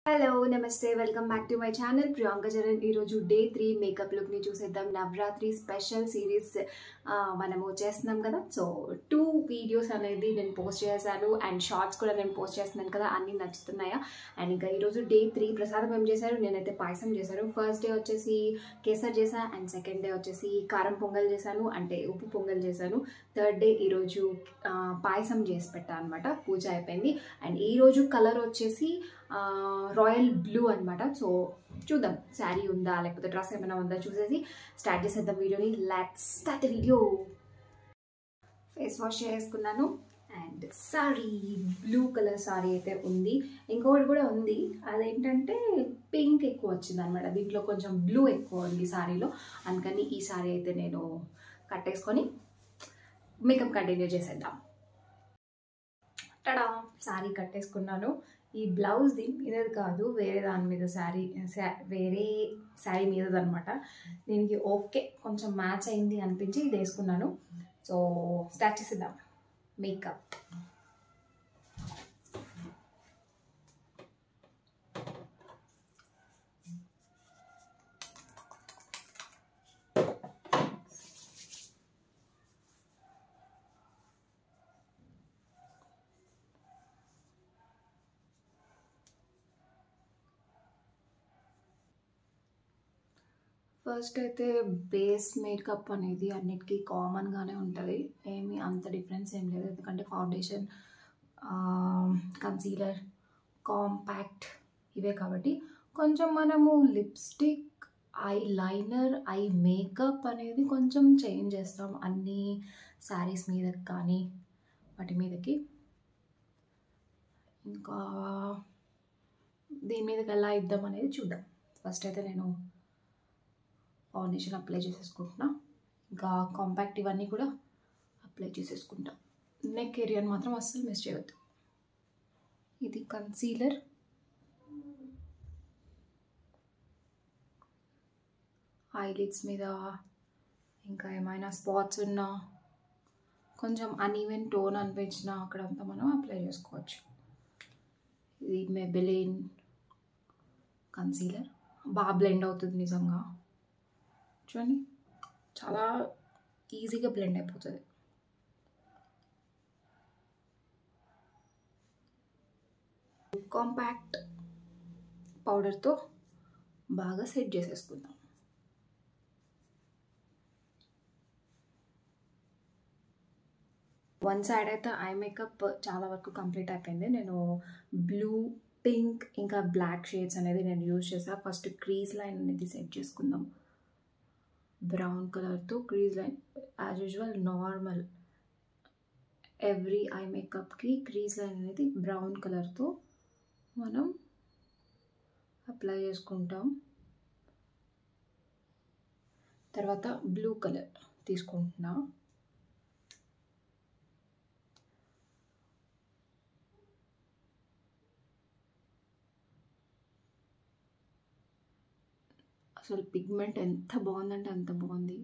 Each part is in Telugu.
హలో నమస్తే welcome back to my channel Priyanka Charan. ఈరోజు డే 3 మేకప్ లుక్ని చూసేద్దాం. నవరాత్రి స్పెషల్ సిరీస్ మనము చేస్తున్నాం కదా. సో 2 వీడియోస్ అనేది నేను పోస్ట్ చేశాను అండ్ షార్ట్స్ కూడా నేను పోస్ట్ చేస్తున్నాను కదా. అన్నీ నచ్చుతున్నాయా? అండ్ ఇంకా ఈరోజు డే 3 ప్రసాదం ఏం చేశారు, నేనైతే పాయసం చేశాను. ఫస్ట్ డే వచ్చేసి కేసర్ చేశాను అండ్ సెకండ్ డే వచ్చేసి కారం పొంగల్ చేశాను, అంటే ఉప్పు పొంగల్ చేశాను. థర్డ్ డే ఈరోజు పాయసం చేసి పెట్టాను అనమాట. పూజ అయిపోయింది. అండ్ ఈరోజు కలర్ వచ్చేసి రాయల్ బ్లూ అనమాట. సో చూద్దాం శారీ ఉందా లేకపోతే డ్రెస్ ఏమైనా ఉందా చూసేసి స్టార్ట్ చేసేద్దాం వీడియోని. Let's start the video. Face wash చేసుకున్నాను and sari blue colour sari అయితే ఉంది. ఇంకొకటి కూడా ఉంది, అదేంటంటే పింక్ ఎక్కువ వచ్చింది అనమాట. దీంట్లో కొంచెం బ్లూ ఎక్కువ ఉంది సారీలో, అందుకని ఈ సారీ అయితే నేను కట్టేసుకొని మేకప్ కంటిన్యూ చేసేద్దాం. టడా, సారీ కట్టేసుకున్నాను. ఈ బ్లౌజ్ దీని మీదది కాదు, వేరే దాని మీద వేరే శారీ మీదదనమాట. దీనికి ఓకే కొంచెం మ్యాచ్ అయింది అనిపించి ఇది వేసుకున్నాను. సో స్టార్ట్ చేసేద్దాం మేకప్. ఫస్ట్ అయితే బేస్ మేకప్ అనేది అన్నిటికీ కామన్గానే ఉంటుంది, ఏమి అంత డిఫరెన్స్ ఏం లేదు. ఎందుకంటే ఫౌండేషన్, కన్సీలర్, కాంపాక్ట్ ఇవే కాబట్టి కొంచెం మనము lipstick, eye liner, eye makeup అనేది కొంచెం చేంజ్ చేస్తాం అన్ని శారీస్ మీద కానీ వాటి మీదకి. ఇంకా దీని మీదకి ఎలా ఇద్దాం అనేది చూద్దాం. ఫస్ట్ అయితే నేను ఫౌండేషన్ అప్లై చేసేసుకుంటున్నా, ఇంకా కాంపాక్ట్ ఇవన్నీ కూడా అప్లై చేసేసుకుంటా. నెక్ ఏరియాని మాత్రం అస్సలు మిస్ చేయవద్దు. ఇది కన్సీలర్, ఐలిడ్స్ మీద ఇంకా ఏమైనా స్పాట్స్ ఉన్నా, కొంచెం అన్ఈవెన్ టోన్ అనిపించినా అక్కడంతా మనం అప్లై చేసుకోవచ్చు. ఇది మెబెలిన్ కన్సీలర్, బాగా బ్లెండ్ అవుతుంది నిజంగా. చూడండి, చాలా ఈజీగా బ్లెండ్ అయిపోతుంది. కాంపాక్ట్ పౌడర్తో బాగా సెట్ చేసేసుకుందాం. వన్ సైడ్ అయితే ఐ మేకప్ చాలా వరకు కంప్లీట్ అయిపోయింది. నేను బ్లూ, పింక్ ఇంకా బ్లాక్ షేడ్స్ అనేది నేను యూజ్ చేసాను. ఫస్ట్ క్రీజ్ లైన్ అనేది సెట్ చేసుకుందాం. బ్రౌన్ కలర్తో crease line, as usual normal every eye మేకప్కి క్రీజ్ లైన్ అనేది బ్రౌన్ కలర్తో మనం అప్లై చేసుకుంటాం. తర్వాత బ్లూ కలర్ తీసుకుంటున్నా. అసలు పిగ్మెంట్ ఎంత బాగుందంటే అంత బాగుంది.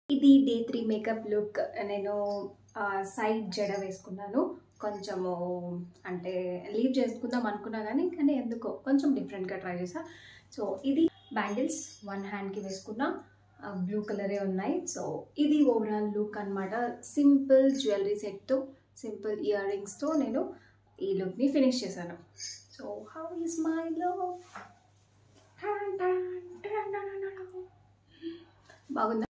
ఇది డే 3 మేకప్ లుక్. నేను సైడ్ జడ వేసుకున్నాను. కొంచెము అంటే లీవ్ చేసుకుందాం అనుకున్నా కానీ ఎందుకో కొంచెం డిఫరెంట్గా ట్రై చేసా. సో ఇది బ్యాంగిల్స్ వన్ హ్యాండ్కి వేసుకున్నా, బ్లూ కలరే ఉన్నాయి. సో ఇది ఓవరాల్ లుక్ అనమాట. సింపుల్ జ్యువెలరీ సెట్తో, సింపుల్ ఇయర్ రింగ్స్తో నేను ఈ లుక్ని ఫినిష్ చేశాను. So how is my look? బాగుందా?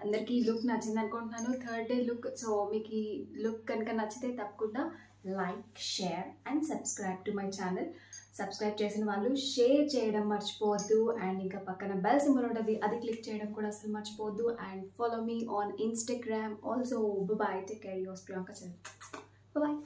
అందరికీ ఈ లుక్ నచ్చింది అనుకుంటున్నాను. Third day look. సో మీకు ఈ లుక్ కనుక నచ్చితే తప్పకుండా like, share and subscribe to my channel. Subscribe చేసిన వాళ్ళు షేర్ చేయడం మర్చిపోవద్దు. అండ్ ఇంకా పక్కన బెల్ సింబల్ ఉంటుంది, అది క్లిక్ చేయడం కూడా అసలు మర్చిపోవద్దు. And follow me on Instagram also. Bye, take care, yours Priyanka Charan. Bye.